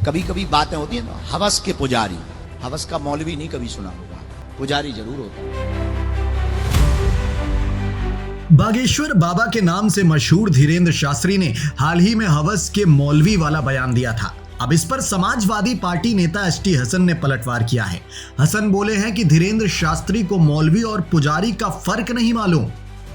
कभी कभी बातें होती हैं ना, हवस के पुजारी। हवस का मौलवी नहीं कभी सुना होगा, पुजारी जरूर होता है। बागेश्वर बाबा के नाम से मशहूर धीरेंद्र शास्त्री ने हाल ही में हवस के मौलवी वाला बयान दिया था। अब इस पर समाजवादी पार्टी नेता एसटी हसन ने पलटवार किया है। हसन बोले हैं कि धीरेंद्र शास्त्री को मौलवी और पुजारी का फर्क नहीं मालूम।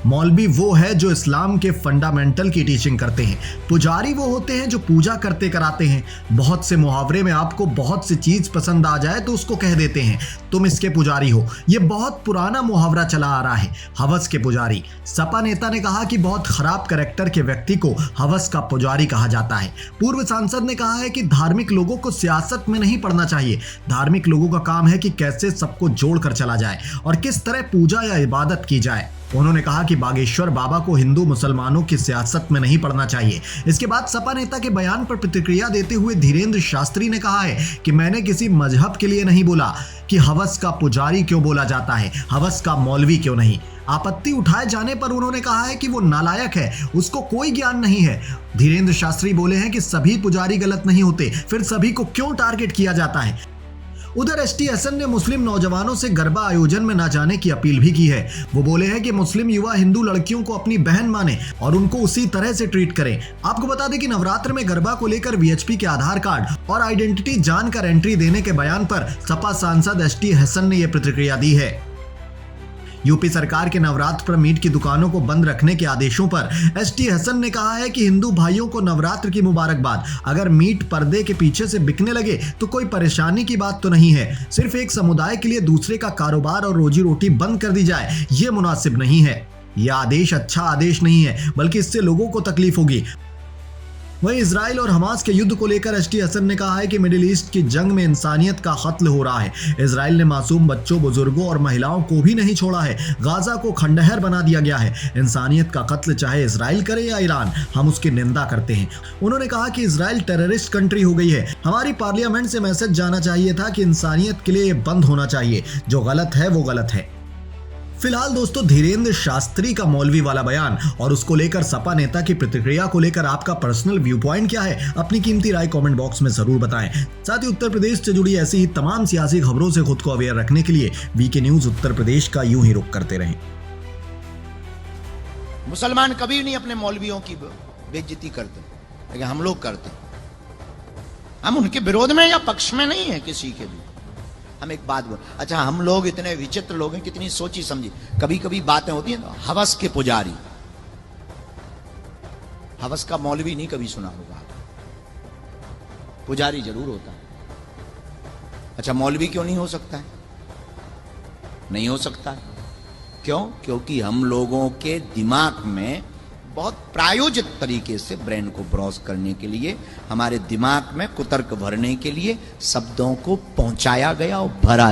मौलवी वो है जो इस्लाम के फंडामेंटल की टीचिंग करते हैं, पुजारी वो होते हैं जो पूजा करते कराते हैं। बहुत से मुहावरे में आपको बहुत सी चीज पसंद आ जाए तो उसको कह देते हैं तुम इसके पुजारी हो। ये बहुत पुराना मुहावरा चला आ रहा है, हवस के पुजारी। सपा नेता ने कहा कि बहुत खराब कैरेक्टर के व्यक्ति को हवस का पुजारी कहा जाता है। पूर्व सांसद ने कहा है कि धार्मिक लोगों को सियासत में नहीं पड़ना चाहिए। धार्मिक लोगों का काम है कि कैसे सबको जोड़कर चला जाए और किस तरह पूजा या इबादत की जाए। उन्होंने कहा कि बागेश्वर बाबा को हिंदू मुसलमानों की सियासत में नहीं पड़ना चाहिए। इसके बाद सपा नेता के बयान पर प्रतिक्रिया देते हुए धीरेंद्र शास्त्री ने कहा है कि मैंने किसी मजहब के लिए नहीं बोला कि हवस का पुजारी क्यों बोला जाता है, हवस का मौलवी क्यों नहीं। आपत्ति उठाए जाने पर उन्होंने कहा है कि वो नालायक है, उसको कोई ज्ञान नहीं है। धीरेंद्र शास्त्री बोले हैं कि सभी पुजारी गलत नहीं होते, फिर सभी को क्यों टारगेट किया जाता है। उधर एसटी हसन ने मुस्लिम नौजवानों से गरबा आयोजन में न जाने की अपील भी की है। वो बोले हैं कि मुस्लिम युवा हिंदू लड़कियों को अपनी बहन माने और उनको उसी तरह से ट्रीट करें। आपको बता दें कि नवरात्र में गरबा को लेकर वीएचपी के आधार कार्ड और आइडेंटिटी जानकर एंट्री देने के बयान पर सपा सांसद एसटी हसन ने यह प्रतिक्रिया दी है। यूपी सरकार के नवरात्र पर मीट की दुकानों को बंद रखने के आदेशों पर एसटी हसन ने कहा है कि हिंदू भाइयों को नवरात्र की मुबारकबाद। अगर मीट पर्दे के पीछे से बिकने लगे तो कोई परेशानी की बात तो नहीं है। सिर्फ एक समुदाय के लिए दूसरे का कारोबार और रोजी रोटी बंद कर दी जाए, ये मुनासिब नहीं है। यह आदेश अच्छा आदेश नहीं है, बल्कि इससे लोगों को तकलीफ होगी। वहीं इजराइल और हमास के युद्ध को लेकर एसटी हसन ने कहा है कि मिडिल ईस्ट की जंग में इंसानियत का कत्ल हो रहा है। इजराइल ने मासूम बच्चों, बुजुर्गों और महिलाओं को भी नहीं छोड़ा है। गाजा को खंडहर बना दिया गया है। इंसानियत का कत्ल चाहे इजराइल करे या ईरान, हम उसकी निंदा करते हैं। उन्होंने कहा कि इजराइल टेररिस्ट कंट्री हो गई है। हमारी पार्लियामेंट से मैसेज जाना चाहिए था कि इंसानियत के लिए ये बंद होना चाहिए। जो गलत है वो गलत है। फिलहाल दोस्तों, धीरेंद्र शास्त्री का मौलवी वाला बयान और उसको लेकर सपा नेता की प्रतिक्रिया को लेकर आपका पर्सनल व्यू पॉइंट क्या है, अपनी कीमती राय कमेंट बॉक्स में जरूर बताएं। साथ ही उत्तर प्रदेश से जुड़ी ऐसी ही तमाम सियासी खबरों से खुद को अवेयर रखने के लिए वीके न्यूज उत्तर प्रदेश का यूं ही रुख करते रहें। मुसलमान कभी नहीं अपने मौलवियों की बेइज्जती करते, लेकिन हम लोग करते। हम उनके विरोध में या पक्ष में नहीं है किसी के भी। हम एक बात बोल, अच्छा हम लोग इतने विचित्र लोग हैं, कितनी सोची समझी। कभी कभी बातें होती हैं ना, हवस के पुजारी। हवस का मौलवी नहीं कभी सुना होगा, पुजारी जरूर होता है। अच्छा मौलवी क्यों नहीं हो सकता है? नहीं हो सकता है। क्यों? क्योंकि हम लोगों के दिमाग में बहुत प्रायोजित तरीके से ब्रेन को ब्राउज करने के लिए, हमारे दिमाग में कुतर्क भरने के लिए शब्दों को पहुंचाया गया और भरा